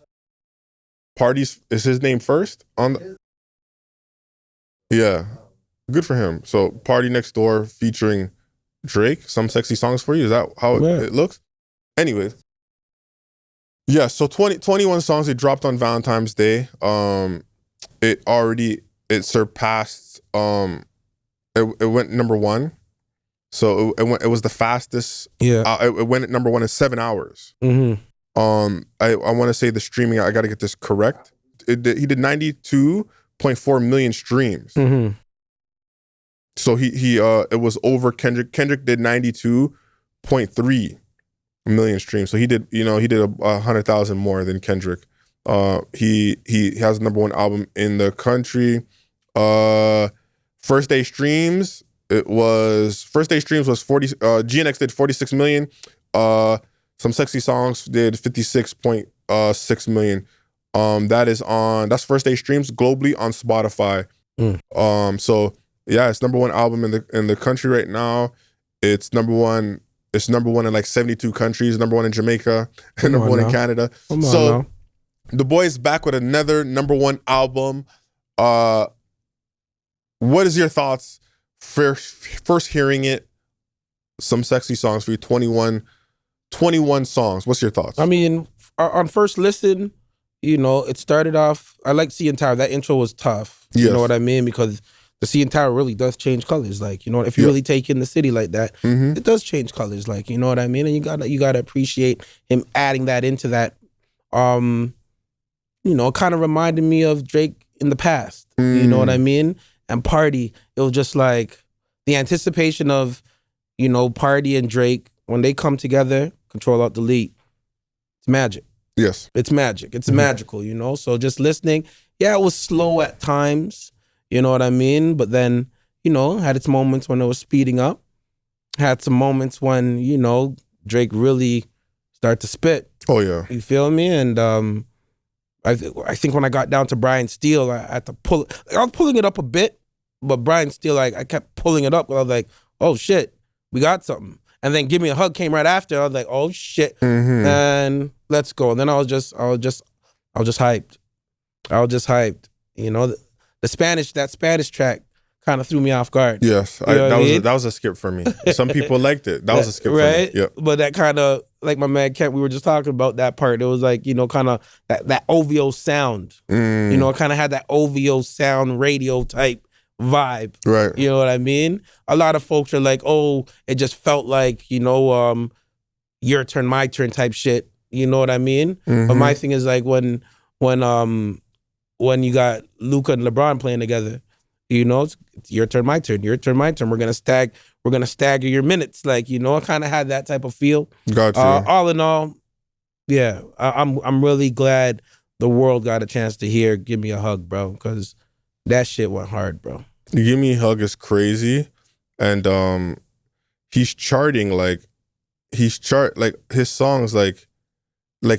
Party's is his name first on the. Yeah, good for him. So PartyNextDoor featuring Drake, some sexy songs for you. Is that how it looks? Anyways, yeah. So 21 songs. It dropped on Valentine's Day. It surpassed. It went number 1. So it was the fastest. Yeah. It went at number 1 in 7 hours. Mm-hmm. I want to say the streaming. I got to get this correct. He did 92.4 million streams. Mm-hmm. So it was over Kendrick. Kendrick did 92.3 million streams. So he did 100,000 more than Kendrick. He has the number 1 album in the country. First day streams. First day streams was 40. GNX did 46 million. Some sexy songs did 56.6 million. That's first day streams globally on Spotify. So yeah, it's number 1 album in the country right now. It's number 1. It's number 1 in like 72 countries. Number 1 in Jamaica. And number 1 in Canada. So the boy's back with another number 1 album. What is your thoughts? First hearing it, some sexy songs for you, 21 songs. What's your thoughts? I mean, on first listen, you know, it started off, I like CN Tower. That intro was tough. Yes. You know what I mean? Because the CN Tower really does change colors. Like, you know, if you really take in the city like that, it does change colors. Like, you know what I mean? And you gotta appreciate him adding that into that. You know, kind of reminded me of Drake in the past. You know what I mean? And Party, it was just like the anticipation of, you know, Party and Drake, when they come together, Control Alt Delete, it's magic. Yes. It's magic. It's magical, you know? So just listening, yeah, it was slow at times, you know what I mean? But then, you know, had its moments when it was speeding up. Had some moments when, you know, Drake really started to spit. Oh, yeah. You feel me? And I think when I got down to Brian Steele, I had to I was pulling it up a bit, but Brian Steele, like, I kept pulling it up. I was like, oh shit, we got something. And then Give Me a Hug came right after. I was like, oh shit, and let's go. And then I was just hyped. I was just hyped. You know, that Spanish track kind of threw me off guard. Yes, that was a skip for me. Some people liked it. That was a skip for me. Yeah. But that kind of, like my man Kent, we were just talking about that part. It was like, kind of that OVO sound. It kind of had that OVO sound radio type vibe. Right. You know what I mean? A lot of folks are like, oh, it just felt like, your turn, my turn type shit. You know what I mean? But my thing is like when you got Luka and LeBron playing together, it's your turn, my turn, your turn, my turn. We're gonna stagger your minutes. Like, I kind of had that type of feel. Gotcha. All in all, yeah, I'm really glad the world got a chance to hear "Give Me a Hug," bro, because that shit went hard, bro. "Give Me a Hug" is crazy, and he's charting his songs like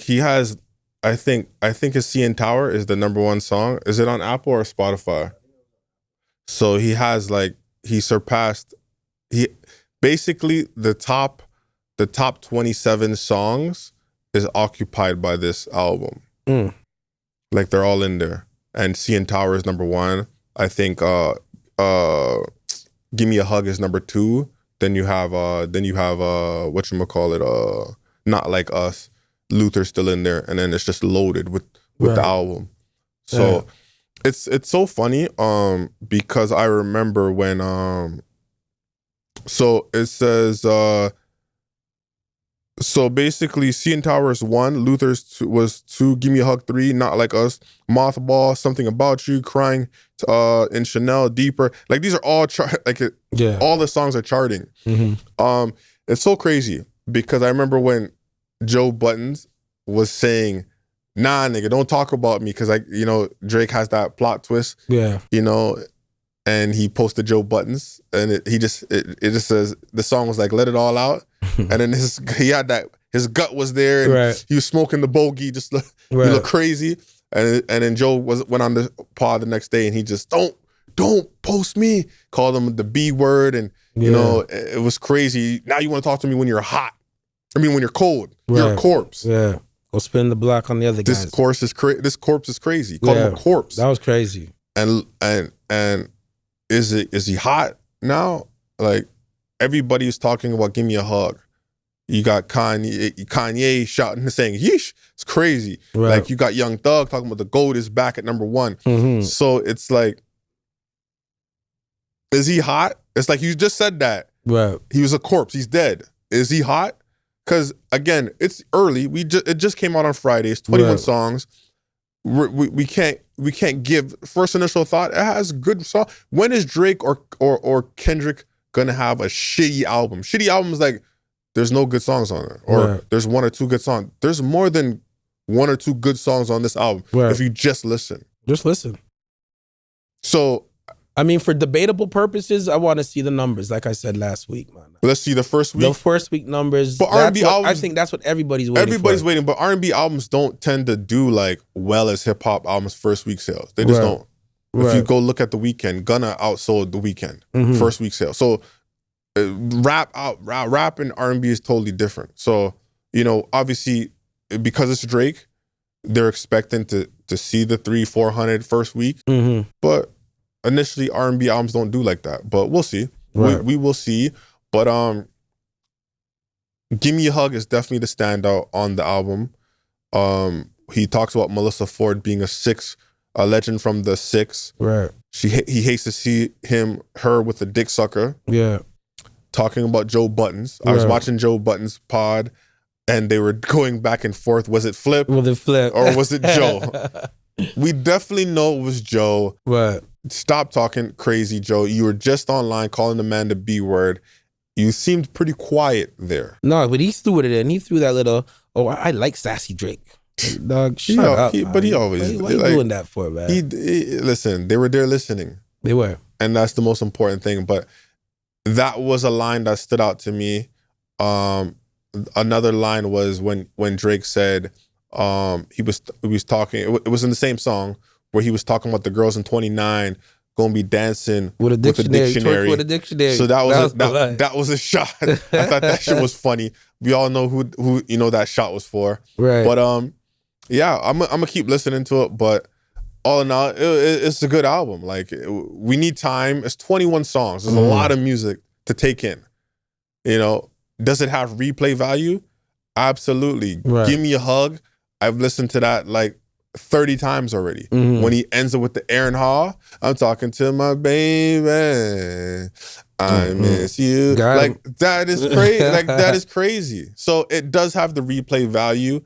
he has. I think his CN Tower is the #1 song. Is it on Apple or Spotify? So he has basically the top 27 songs is occupied by this album. Like they're all in there. And CN Tower is #1. I think "Give Me a Hug" is #2. Then you have whatchamacallit, Not Like Us. Luther's still in there, and then it's just loaded with the album. So it's so funny because I remember when so it says so basically CN Tower is 1, Luther's was 2, "Give Me a Hug" 3, "Not Like Us," "Mothball," "Something About You," "Crying in Chanel," "Deeper." Like these are all all the songs are charting. It's so crazy because I remember when Joe Buttons was saying, "Nah, nigga, don't talk about me," because Drake has that plot twist. Yeah. And he posted Joe Buttons, and it just says the song was like "Let It All Out," and then he had that his gut was there, and he was smoking the bogey, just he looked crazy, and then Joe went on the pod the next day, and he just don't post me, called him the B word, and it was crazy. Now you want to talk to me when you're hot. I mean, when you're cold, you're a corpse. Yeah, go spin the block on the other guys. This corpse is crazy. Call him a corpse. That was crazy. And is he hot now? Like everybody is talking about "Give Me a Hug." You got Kanye shouting, saying "Yeesh." It's crazy. Right. Like you got Young Thug talking about the GOAT is back at #1. So it's like, is he hot? It's like you just said that. Right. He was a corpse. He's dead. Is he hot? Because again, it's early. It just came out on Friday. It's 21 songs. We can't give first initial thought. It has good song. When is Drake or Kendrick gonna have a shitty album? Shitty albums like there's no good songs on it, or there's 1 or 2 good songs. There's more than 1 or 2 good songs on this album if you just listen. Just listen. So, I mean, for debatable purposes, I want to see the numbers, like I said last week, man. Let's see the first week. The first week numbers. But R&B albums, I think that's what everybody's waiting for. Everybody's waiting, but R&B albums don't tend to do like well as hip hop albums first week sales. They just don't. If you go look at The Weeknd, Gunna outsold The Weeknd first week sales. So rap and R&B is totally different. So obviously because it's Drake, they're expecting to see the 300-400 first week, but initially R&B albums don't do like that. But we'll see. We will see. But "Give Me a Hug" is definitely the standout on the album. He talks about Melissa Ford being a legend from the 6. Right. He hates to see her with a dick sucker. Yeah. Talking about Joe Buttons. I was watching Joe Buttons' pod, and they were going back and forth. Was it Flip? Was it Flip? Or was it Joe? We definitely know it was Joe. Right. Stop talking crazy, Joe. You were just online calling the man the B word. You seemed pretty quiet there. No, but he threw it in. He threw that little, I like sassy Drake. Dog, shut up. But he always... What are you doing that for, man? Listen, they were there listening. They were. And that's the most important thing. But that was a line that stood out to me. Another line was when Drake said, he was talking, it was in the same song, where he was talking about the girls in 29 gonna be dancing with a dictionary. With a dictionary. So that was a shot. I thought that shit was funny. We all know who that shot was for. Right. But yeah, I'm gonna keep listening to it. But all in all, it's a good album. Like we need time. It's 21 songs. There's a lot of music to take in. Does it have replay value? Absolutely. Right. Give Me a Hug. I've listened to that like 30 times already. When he ends it with the Aaron Hall, I'm talking to my baby. I miss you. Got like him. that is crazy. Like that is crazy. So it does have the replay value.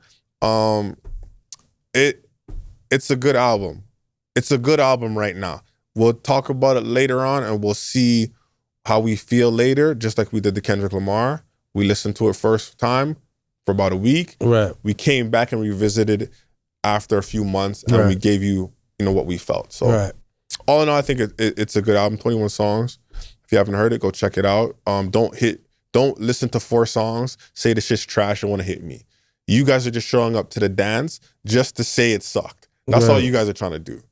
It's a good album. It's a good album right now. We'll talk about it later on and we'll see how we feel later, just like we did the Kendrick Lamar. We listened to it first time for about a week. Right. We came back and revisited it after a few months and we gave you what we felt. So all in all, I think it's a good album, 21 songs. If you haven't heard it, go check it out. Don't listen to 4 songs, say the shit's trash and want to hit me. You guys are just showing up to the dance just to say it sucked. That's all you guys are trying to do.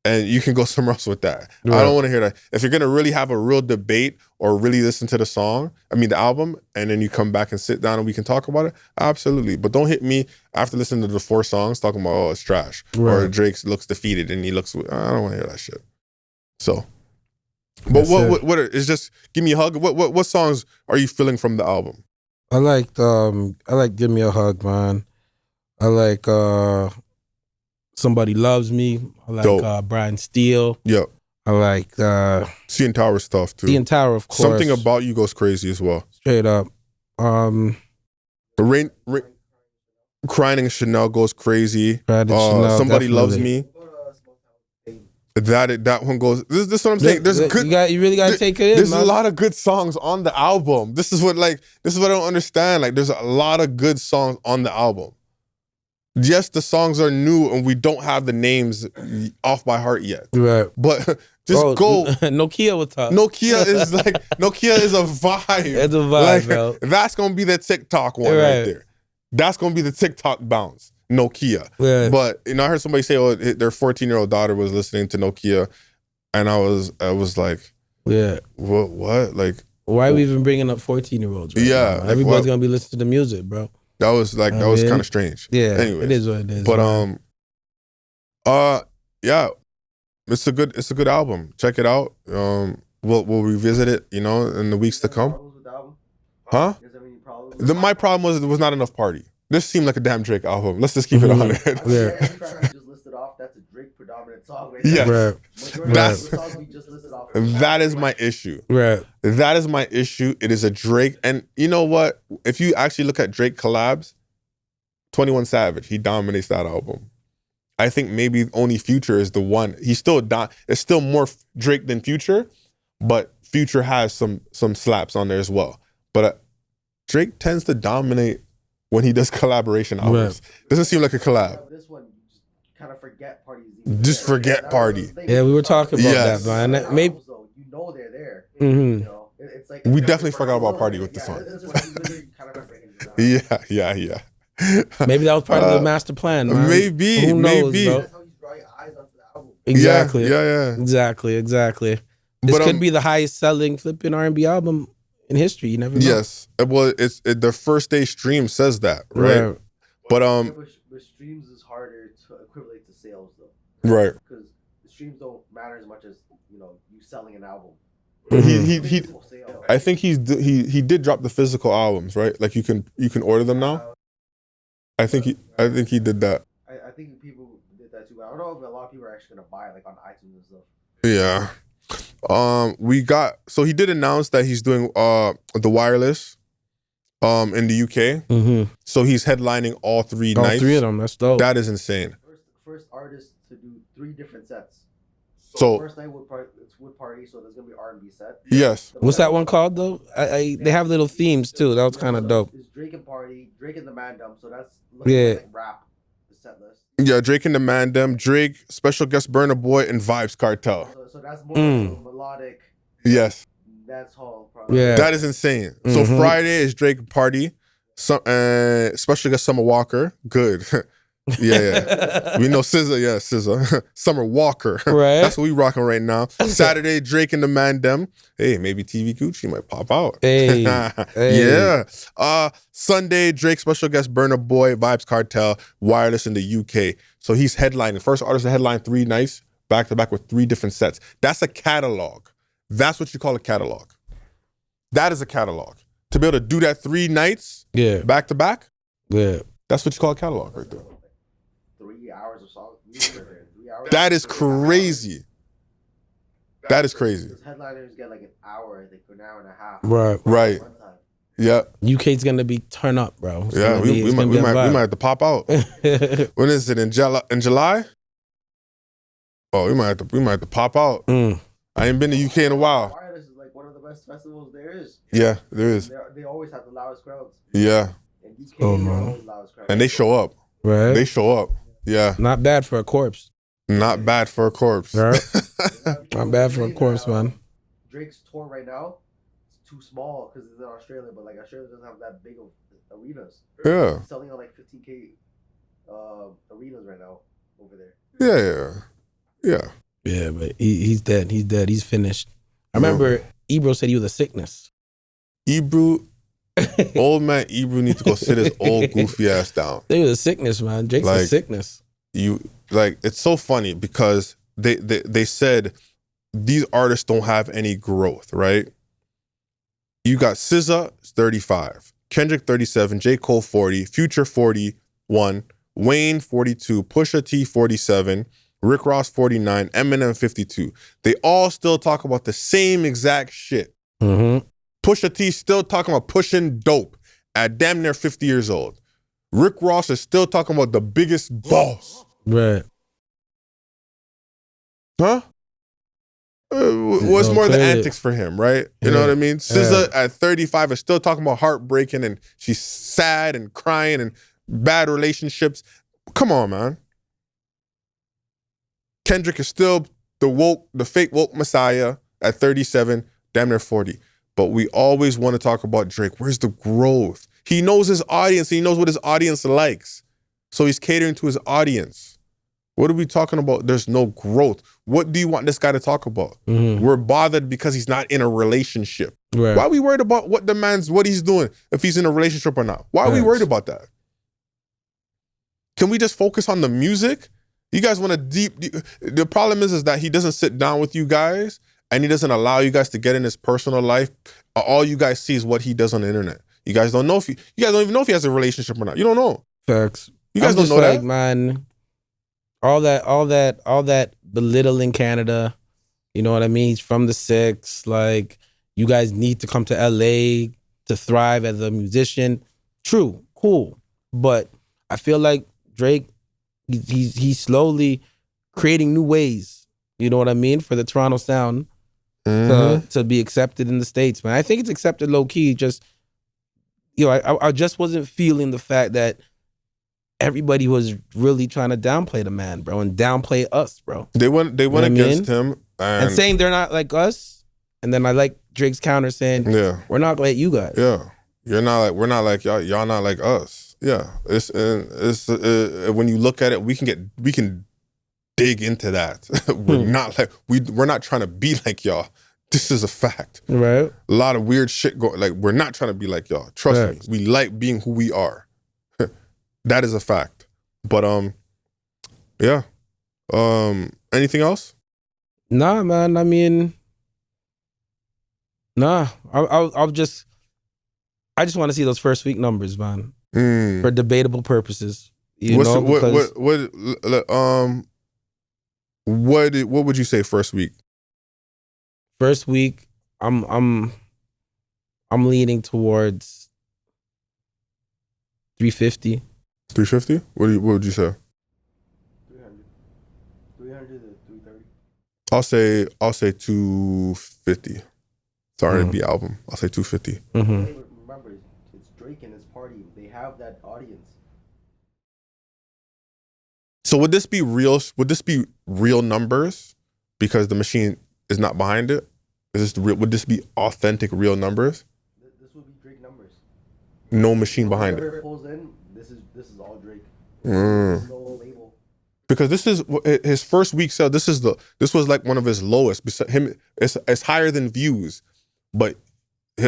And you can go somewhere else with that. I don't want to hear that. If you're going to really have a real debate or really listen to the album, and then you come back and sit down and we can talk about it, absolutely. But don't hit me after listening to the 4 songs talking about, oh, it's trash. Or Drake looks defeated and he looks, I don't want to hear that shit. So, but what is just, Give Me a Hug. What songs are you feeling from the album? I like Give Me a Hug, man. I like Somebody Loves Me. I like Brian Steele. Yep. I like CN Tower stuff too. CN Tower, of course. Something About You goes crazy as well. Straight up. Crying in Chanel goes crazy. Chanel, Somebody definitely. Loves Me. That one goes. This is what I'm saying. There's good. You really gotta take it in. There's man. a lot of good songs on the album. This is what I don't understand. Like, there's a lot of good songs on the album. Yes, the songs are new and we don't have the names off by heart yet. Right. But just go. Nokia was tough. Nokia is a vibe. It's a vibe, bro. That's gonna be the TikTok one right there. That's gonna be the TikTok bounce. Nokia. Right. But I heard somebody say, oh, their 14-year-old daughter was listening to Nokia, and I was like, yeah, what? Like, why are we even bringing up 14-year-olds? Right now? Everybody's gonna be listening to the music, bro. That was kind of strange. Yeah, anyways, it is what it is. But yeah, it's a good album. Check it out. We'll revisit it, in the weeks to come. Huh? My problem was there was not enough party. This seemed like a damn Drake album. Let's just keep it on it. Yeah. Just listed off. That's a Drake predominant song. Right? Yeah, Right. That is my issue. Right. That is my issue. It is a Drake, and you know what? If you actually look at Drake collabs, 21 Savage, he dominates that album. I think maybe only Future is the one. He's still it's still more Drake than Future, but Future has some slaps on there as well. But Drake tends to dominate when he does collaboration albums. Right. Doesn't seem like a collab. This one, you just kind of forget Party. Just forget Party. Yeah, we were talking about that, man. Maybe they're there. Mm-hmm. It's like we definitely forgot about Party with the song. Yeah. Maybe that was part of the master plan, man. Maybe. Who knows, maybe. bro? That's how he's drawing eyes onto the album. Exactly. Yeah. Exactly. This could be the highest selling flipping R&B album in history. You never know. Yes. Well, the first day stream says that, right? But with streams is harder to equivalent to sales though. Right. Because the streams don't matter as much as you selling an album. He I think he did drop the physical albums, right? Like you can order them now. I think he did that. I think people did that too. I don't know if a lot of people are actually gonna buy it like on iTunes and stuff. Yeah. So he did announce that he's doing the Wireless in the UK. Mm-hmm. So he's headlining all 3 nights. All 3 of them. That's dope. That is insane. First artist to do 3 different sets. So first night it's Wood Party, so there's gonna be R&B set. Yes. What's that one called though? They have little themes too. That was kind of dope. It's Drake and Party, Drake and the Mandem. So that's like rap, the set list. Yeah, Drake and the Mandem, Drake, special guest Burna Boy, and Vibes Cartel. So that's more melodic. Yes. That's all. Probably. Yeah. That is insane. Mm-hmm. So Friday is Drake Party. Special guest Summer Walker. Good. Yeah. We know SZA. Yeah, SZA. Summer Walker. Right. That's what we rocking right now. Saturday, Drake and the Mandem. Hey, maybe TV Gucci might pop out. Hey. Yeah. Sunday, Drake special guest Burna Boy, Vibes Cartel, Wireless in the UK. So he's headlining. First artist to headline 3 nights back to back with 3 different sets. That's a catalog. That's what you call a catalog. That is a catalog. To be able to do that 3 nights back to back, Yeah. That's what you call a catalog right there. 3 hours of song music right there. 3 hours. That is crazy. That is crazy. Those headliners get like an hour, I think, or an hour and a half. Right. Right. Yeah. UK's gonna be turn up, bro. It's Yeah. gonna be- We it's gonna be a might vibe. have to pop out. When is it? In July? Oh, we might have to pop out. Mm. I ain't been to UK in a while. Wireless is like one of the best festivals there is. Yeah, there is. They always have the loudest crowds. Yeah. And UK Oh, is man. always the loudest crowds. And they show up. Right. They show up. Yeah. Not bad for a corpse. Not bad for a corpse. Right. Not bad for a corpse, man. Drake's tour right now, it's too small because it's in Australia, but like Australia doesn't have that big of arenas. Yeah. It's selling on like 15K arenas right now over there. Yeah. Yeah, but he's dead. He's dead. He's finished. I remember Ebro said he was a sickness. Ebro, old man Ebro needs to go sit his old goofy ass down. He was a sickness, man. Drake's a Like, sickness. It's so funny because they said these artists don't have any growth, right? You got SZA 35, Kendrick 37, J. Cole 40, Future 41, Wayne 42, Pusha T 47, Rick Ross 49, Eminem 52. They all still talk about the same exact shit. Mm-hmm. Pusha T still talking about pushing dope at damn near 50 years old. Rick Ross is still talking about the biggest boss. Right. Huh? What's more the Okay. antics for him, right? You know Yeah. what I mean? SZA at 35 is still talking about heartbreaking and she's sad and crying and bad relationships. Come on, man. Kendrick is still the fake woke messiah at 37, damn near 40. But we always want to talk about Drake. Where's the growth? He knows his audience. He knows what his audience likes. So he's catering to his audience. What are we talking about? There's no growth. What do you want this guy to talk about? Mm-hmm. We're bothered because he's not in a relationship. Right. Why are we worried about what he's doing, if he's in a relationship or not? Why are we Yes. worried about that? Can we just focus on the music? You guys want to the problem is that he doesn't sit down with you guys and he doesn't allow you guys to get in his personal life. All you guys see is what he does on the internet. You guys don't know you guys don't even know if he has a relationship or not. You don't know. Facts. You guys I'm don't just know like, that. man, all that belittling Canada, you know what I mean? He's from the six. Like, you guys need to come to LA to thrive as a musician. True, cool. But I feel like Drake, he's slowly creating new ways, you know what I mean, for the Toronto sound to be accepted in the States, man. I think it's accepted low key. Just, I just wasn't feeling the fact that everybody was really trying to downplay the man, bro, and downplay us, bro. They went what I against him And saying they're not like us. And then I like Drake's counter saying, we're not like you guys. Yeah. We're not like y'all. Y'all not like us. Yeah. It's when you look at it, we can dig into that. We're not trying to be like y'all. This is a fact. Right. A lot of weird shit going. Like, we're not trying to be like y'all. Trust Facts. me. We like being who we are. That is a fact. But yeah. Anything else? Nah, man. I mean, nah. I just want to see those first week numbers, man, for debatable purposes. What would you say first week? First week, I'm leaning towards 350. 350? What would you say? 300 to 330. I'll say 250. Sorry to be album. I'll say 250. Mm-hmm. Remember, it's Drake and his party. They have that audience. So would this be real? Would this be real numbers because the machine is not behind it? Would this be authentic real numbers? This would be Drake numbers. No machine behind Whoever it. pulls in, this is all Drake. Mm. There's no label. Because this is his first week sale. This was like one of his lowest. Besides him, it's higher than views, but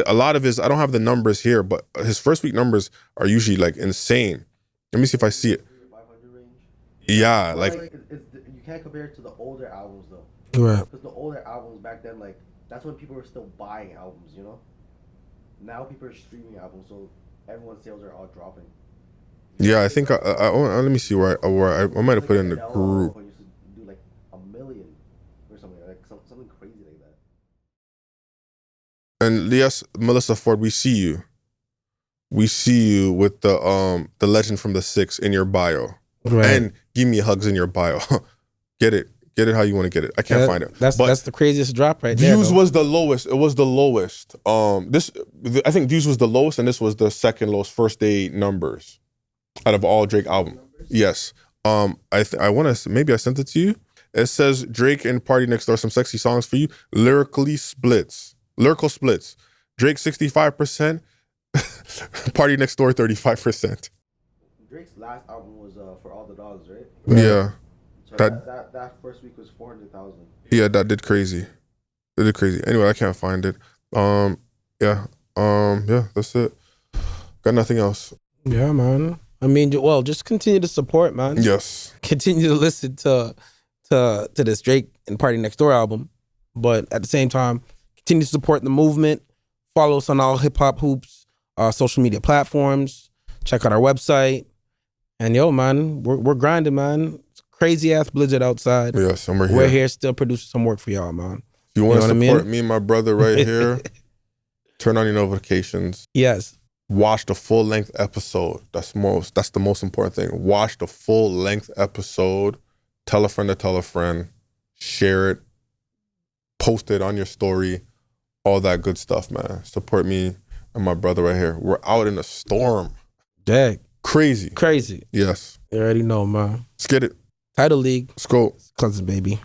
a lot of his, I don't have the numbers here, but his first week numbers are usually like insane. Let me see if I see it. 500 range. Yeah, But, like you can't compare it to the older albums though, Right. because the older albums back then, like that's when people were still buying albums, you know. Now people are streaming albums, so everyone's sales are all dropping. Yeah, I think let me see where I might have put it in the group. Used to do like $1 million or something something crazy like that. And yes, Melissa Ford, we see you. We see you with the legend from the 6 in your bio. Right. And give me hugs in your bio. Get it how you want to get it. I can't find it. That's the craziest drop right there. Views though. was the lowest. It was the lowest. I think views was the lowest, and this was the second lowest first day numbers out of all Drake album. Yes. I want to, maybe I sent it to you. It says Drake and PartyNextDoor, some sexy songs for you. Lyrical splits. Drake 65%. PartyNextDoor 35%. Drake's last album was For All the Dogs, right? Yeah. So that first week was 400,000. Yeah, that did crazy. It did crazy. Anyway, I can't find it. Yeah, that's it. Got nothing else. Yeah, man. I mean, well, just continue to support, man. Yes. Continue to listen to this Drake and PartyNextDoor album, but at the same time, continue to support the movement. Follow us on all Hip Hop Hoops social media platforms. Check out our website. And yo, man, we're grinding, man. It's a crazy ass blizzard outside. Yes, and we're here. We're here still producing some work for y'all, man. If you want to support I mean? me and my brother right here, turn on your notifications. Yes. Watch the full length episode. That's the most important thing. Watch the full length episode. Tell a friend to tell a friend. Share it. Post it on your story. All that good stuff, man. Support me and my brother right here. We're out in a storm. Dag. Crazy. Crazy. Yes. You already know, man. Let's get it. Title League. Let's go. Cousins, baby.